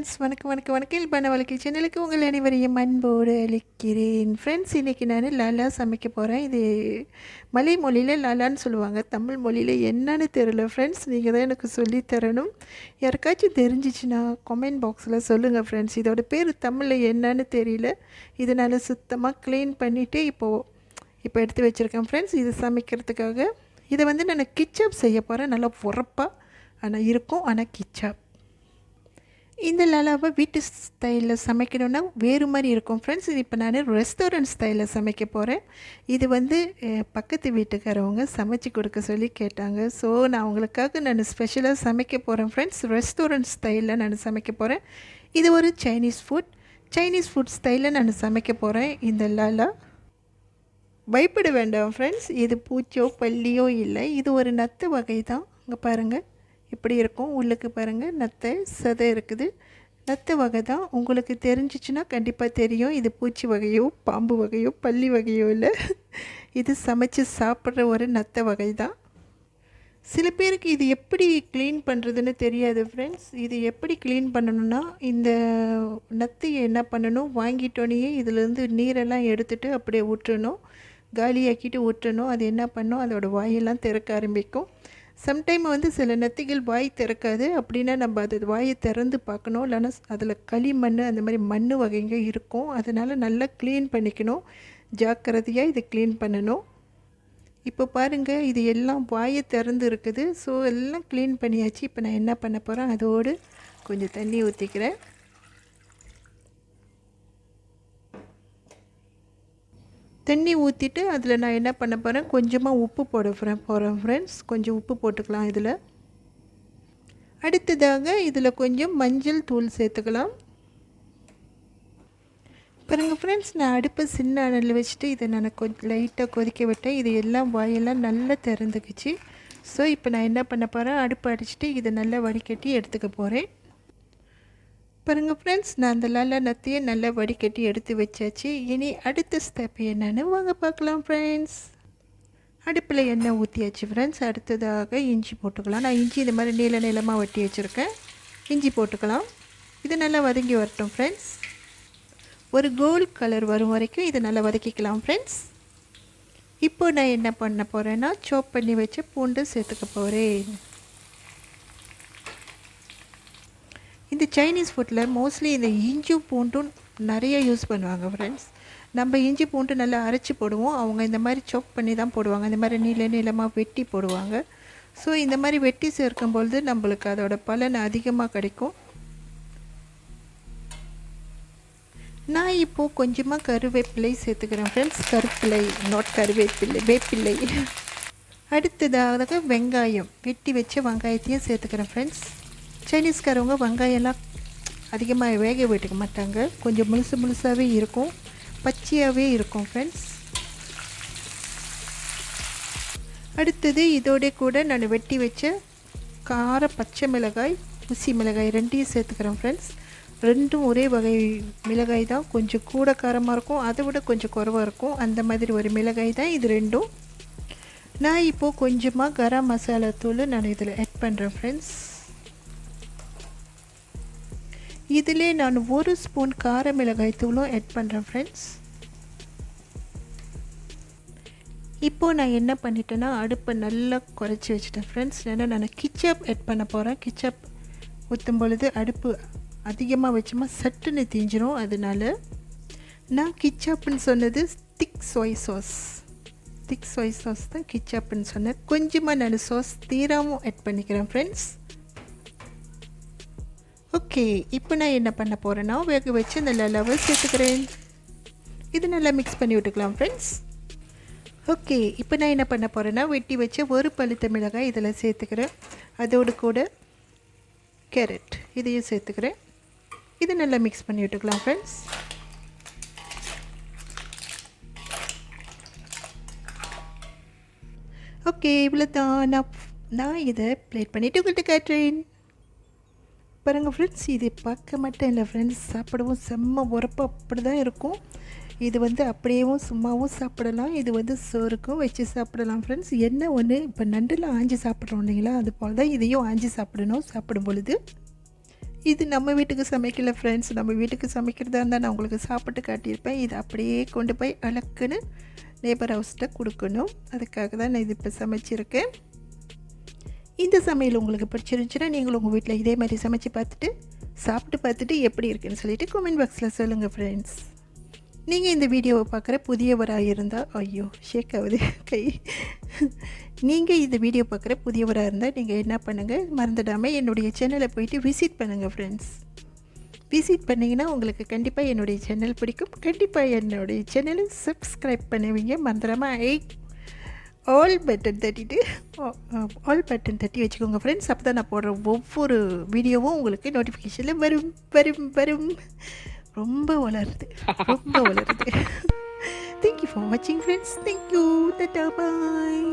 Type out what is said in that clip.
Friends, வணக்கம். இயல்பான வாழ்க்கை சேனலுக்கு உங்கள் அனைவரையும் அன்போடு அழைக்கிறேன். ஃப்ரெண்ட்ஸ், இன்றைக்கி நான் லாலா சமைக்க போகிறேன். இது மலை மொழியில் லாலான்னு சொல்லுவாங்க. தமிழ் மொழியில் என்னன்னு தெரியல ஃப்ரெண்ட்ஸ். நீங்கள் தான் எனக்கு சொல்லி தரணும். யாருக்காச்சும் தெரிஞ்சிச்சுன்னா கமெண்ட் பாக்ஸில் சொல்லுங்கள் ஃப்ரெண்ட்ஸ். இதோட பேர் தமிழில் என்னன்னு தெரியல. இதை நான் சுத்தமாக க்ளீன் பண்ணிவிட்டு இப்போ எடுத்து வச்சுருக்கேன் ஃப்ரெண்ட்ஸ். இது சமைக்கிறதுக்காக இதை நான் கிச்சப் செய்ய போகிறேன். நல்லா உரப்பாக இருக்கும், ஆனால் கிச்சப். இந்த லாலாவை வீட்டு ஸ்டைலில் சமைக்கணுன்னா வேறு மாதிரி இருக்கும் ஃப்ரெண்ட்ஸ். இது இப்போ நான் ரெஸ்டாரண்ட் ஸ்டைலில் சமைக்க போகிறேன். இது பக்கத்து வீட்டுக்காரவங்க சமைச்சு கொடுக்க சொல்லி கேட்டாங்க. ஸோ நான் அவங்களுக்காக ஸ்பெஷலாக சமைக்க போகிறேன் ஃப்ரெண்ட்ஸ். ரெஸ்டாரண்ட் ஸ்டைலில் நான் சமைக்க போகிறேன். இது ஒரு சைனீஸ் ஃபுட் ஸ்டைலில் நான் சமைக்க போகிறேன். இந்த லாலா பயப்பட வேண்டாம் ஃப்ரெண்ட்ஸ். இது பூச்சோ பல்லியோ இல்லை. இது ஒரு நத்து வகை தான். இங்கே பாருங்கள் இப்படி இருக்கும். உள்ளுக்கு பாருங்கள் நத்தை சதை இருக்குது. நத்தை வகை தான். உங்களுக்கு தெரிஞ்சிச்சுன்னா கண்டிப்பாக தெரியும். இது பூச்சி வகையோ பாம்பு வகையோ பல்லி வகையோ இல்லை. இது சமைச்சு சாப்பிட்ற ஒரு நத்தை வகை தான். சில பேருக்கு இது எப்படி க்ளீன் பண்ணுறதுன்னு தெரியாது ஃப்ரெண்ட்ஸ். இது எப்படி க்ளீன் பண்ணணுன்னா, இந்த நத்தையை என்ன பண்ணணும், வாங்கிட்டோன்னே இதிலேருந்து நீரெல்லாம் எடுத்துகிட்டு அப்படியே விட்டுறணும். காலியாக்கிட்டு விட்டுறணும். அது என்ன பண்ணணும், அதோடய வாயெல்லாம் திறக்க ஆரம்பிக்கும். சம்டைம் சில நத்தைகள் வாய் திறக்காது. அப்படின்னா நம்ம அது வாயை திறந்து பார்க்கணும். இல்லைன்னா அதில் களிமண் அந்த மாதிரி மண் வகைங்க இருக்கும். அதனால் நல்லா க்ளீன் பண்ணிக்கணும். ஜாக்கிரதையாக இதை க்ளீன் பண்ணணும். இப்போ பாருங்கள், இது எல்லாம் வாயை திறந்து இருக்குது. ஸோ எல்லாம் க்ளீன் பண்ணியாச்சு. இப்போ நான் என்ன பண்ண போகிறேன், அதோடு கொஞ்சம் தண்ணி ஊற்றிக்கிறேன். தண்ணி ஊற்றிட்டு அதில் நான் என்ன பண்ண போகிறேன், கொஞ்சமாக உப்பு போகிறேன் ஃப்ரெண்ட்ஸ். கொஞ்சம் உப்பு போட்டுக்கலாம் இதில். அடுத்ததாக இதில் கொஞ்சம் மஞ்சள் தூள் சேர்த்துக்கலாம். பாருங்கள் ஃப்ரெண்ட்ஸ், நான் அடுப்பை சின்ன அனலில் வச்சுட்டு இதை நான் கொஞ்சம் லைட்டாக கொதிக்க விட்டேன். இது எல்லாம் வாயெல்லாம் நல்லா திறந்துக்குச்சு. ஸோ இப்போ நான் என்ன பண்ண போகிறேன், அடுப்பை அடிச்சுட்டு இதை நல்லா வடிகட்டி எடுத்துக்க போகிறேன். பாருங்கள் ஃப்ரெண்ட்ஸ், நான் அந்த லாலா நத்தையை நல்லா வடிகட்டி எடுத்து வச்சாச்சு. இனி அடுத்த ஸ்டெப் என்னென்னு வாங்க பார்க்கலாம் ஃப்ரெண்ட்ஸ். அடுப்பில் எண்ணெய் ஊற்றியாச்சு ஃப்ரெண்ட்ஸ். அடுத்ததாக இஞ்சி போட்டுக்கலாம். நான் இஞ்சி இந்த மாதிரி நீளமாக வெட்டி வச்சுருக்கேன். இஞ்சி போட்டுக்கலாம். இது நல்லா வதங்கி வரட்டும் ஃப்ரெண்ட்ஸ். ஒரு கோல்ட் கலர் வரும் வரைக்கும் இதை நல்லா வதக்கிக்கலாம் ஃப்ரெண்ட்ஸ். இப்போது நான் என்ன பண்ண போகிறேன்னா, சாப் பண்ணி வச்சு பூண்டு சேர்த்துக்க போகிறேன். இந்த சைனீஸ் ஃபுட்டில் மோஸ்ட்லி இந்த இஞ்சி பூண்டும் நிறைய யூஸ் பண்ணுவாங்க ஃப்ரெண்ட்ஸ். நம்ம இஞ்சி பூண்டு நல்லா அரைச்சி போடுவோம். அவங்க இந்த மாதிரி சாப் பண்ணி தான் போடுவாங்க. இந்த மாதிரி நீளமாக வெட்டி போடுவாங்க. ஸோ இந்த மாதிரி வெட்டி சேர்க்கும்பொழுது நம்மளுக்கு அதோட பலன் அதிகமாக கிடைக்கும். நான் இப்போது கொஞ்சமாக கருவேப்பிலை சேர்த்துக்கிறேன் ஃப்ரெண்ட்ஸ். கருப்பிலை, நாட் கருவேப்பிலை, வேப்பிலை. அடுத்ததாக வெங்காயம், வெட்டி வச்ச வெங்காயத்தையும் சேர்த்துக்கிறேன் ஃப்ரெண்ட்ஸ். சைனீஸ்காரவங்க வெங்காயம்லாம் அதிகமாக வேக விட்டுக்க மாட்டாங்க. கொஞ்சம் முழுசாகவே இருக்கும், பச்சையாகவே இருக்கும் ஃப்ரெண்ட்ஸ். அடுத்தது இதோட கூட நான் வெட்டி வச்ச கார பச்சை மிளகாய், ஊசி மிளகாய் ரெண்டையும் சேர்த்துக்கிறேன் ஃப்ரெண்ட்ஸ். ரெண்டும் ஒரே வகை மிளகாய் தான். கொஞ்சம் கூட காரமாக இருக்கும், அதை விட கொஞ்சம் குறைவாக இருக்கும். அந்த மாதிரி ஒரு மிளகாய் தான் இது ரெண்டும். நான் இப்போது கொஞ்சமாக கரம் மசாலா தூள் நான் இதில் ஆட் பண்ணுறேன் ஃப்ரெண்ட்ஸ். இதிலே நான் 1 ஸ்பூன் கார மிளகாய் தூளும் ஆட் பண்ணுறேன் ஃப்ரெண்ட்ஸ். இப்போது நான் என்ன பண்ணிட்டேன்னா, அடுப்பை நல்லா குறைச்சி வச்சுட்டேன் ஃப்ரெண்ட்ஸ். ஏன்னா நான் கிச்சப் ஆட் பண்ண போகிறேன். கிச்சப் ஊற்றும் பொழுது அடுப்பு அதிகமாக வச்சோமா சட்டுன்னு தீஞ்சிரும். அதனால் நான் கிச்சப்புன்னு சொன்னது திக் சோய் சாஸ் தான் கிச்சப்புன்னு சொன்னேன். கொஞ்சமாக நான் சாஸ் தீராமல் ஆட் பண்ணிக்கிறேன் ஃப்ரெண்ட்ஸ். ஓகே, இப்போ நான் என்ன பண்ண போகிறேன்னா, வேக வச்சு இந்த லாலாவை சேர்த்துக்கிறேன். இது நல்லா மிக்ஸ் பண்ணி விட்டுக்கலாம் ஃப்ரெண்ட்ஸ். ஓகே, இப்போ நான் என்ன பண்ண போகிறேன்னா, வெட்டி வச்ச ஒரு பழுத்த மிளகாய் இதில் சேர்த்துக்கிறேன். அதோடு கூட கேரட் இதையும் சேர்த்துக்கிறேன். இது நல்லா மிக்ஸ் பண்ணி விட்டுக்கலாம் ஃப்ரெண்ட்ஸ். ஓகே, இவ்வளோ தான். நான் இதை பிளேட் பண்ணிவிட்டு உங்கள்கிட்ட காட்டுறேன். பாருங்கள் ஃப்ரெண்ட்ஸ், இது பார்க்க மட்டும் இல்லை ஃப்ரெண்ட்ஸ், சாப்பிடவும் செம்ம உரப்பு அப்படி தான் இருக்கும். இது அப்படியேவும் சும்மாவும் சாப்பிடலாம். இது சோறுக்கும் வச்சு சாப்பிடலாம் ஃப்ரெண்ட்ஸ். என்ன ஒன்று, இப்போ நண்டில் ஆஞ்சி சாப்பிட்றோம் இல்லைங்களா, அது போல் தான் இதையும் ஆஞ்சி சாப்பிடணும். சாப்பிடும் பொழுது இது நம்ம வீட்டுக்கு சமைக்கல ஃப்ரெண்ட்ஸ். நம்ம வீட்டுக்கு சமைக்கிறதா இருந்தால் நான் உங்களுக்கு சாப்பிட்டு காட்டியிருப்பேன். இது அப்படியே கொண்டு போய் அலக்குன்னு நேபர் ஹவுஸ்கிட்ட கொடுக்கணும். அதுக்காக தான் நான் இது இப்போ சமைச்சிருக்கேன். இந்த சமையல் உங்களுக்கு பிடிச்சிருந்துச்சுன்னா நீங்களும் உங்கள் வீட்டில் இதே மாதிரி சமைச்சு பார்த்துட்டு சாப்பிட்டு பார்த்துட்டு எப்படி இருக்குன்னு சொல்லிவிட்டு கமெண்ட் பாக்ஸில் சொல்லுங்கள் ஃப்ரெண்ட்ஸ். நீங்கள் இந்த வீடியோவை பார்க்குற புதியவராக இருந்தால் ஐயோ ஷேக் ஆகுது கை. நீங்கள் இந்த வீடியோ பார்க்குற புதியவராக இருந்தால் நீங்கள் என்ன பண்ணுங்கள், மறந்துடாமல் என்னுடைய சேனலை போயிட்டு விசிட் பண்ணுங்கள் ஃப்ரெண்ட்ஸ். விசிட் பண்ணிங்கன்னா உங்களுக்கு கண்டிப்பாக என்னுடைய சேனல் பிடிக்கும். கண்டிப்பாக என்னுடைய சேனலை சப்ஸ்கிரைப் பண்ணுவீங்க. மறந்துடாமல் ஆல் பட்டன் தட்டி வச்சுக்கோங்க ஃப்ரெண்ட்ஸ். அப்போ தான் நான் போடுற ஒவ்வொரு வீடியோவும் உங்களுக்கு நோட்டிஃபிகேஷனில் வரும். ரொம்ப வளருது. தேங்க்யூ ஃபார் வாட்சிங் ஃப்ரெண்ட்ஸ். தேங்க்யூ. டாடா பாய்.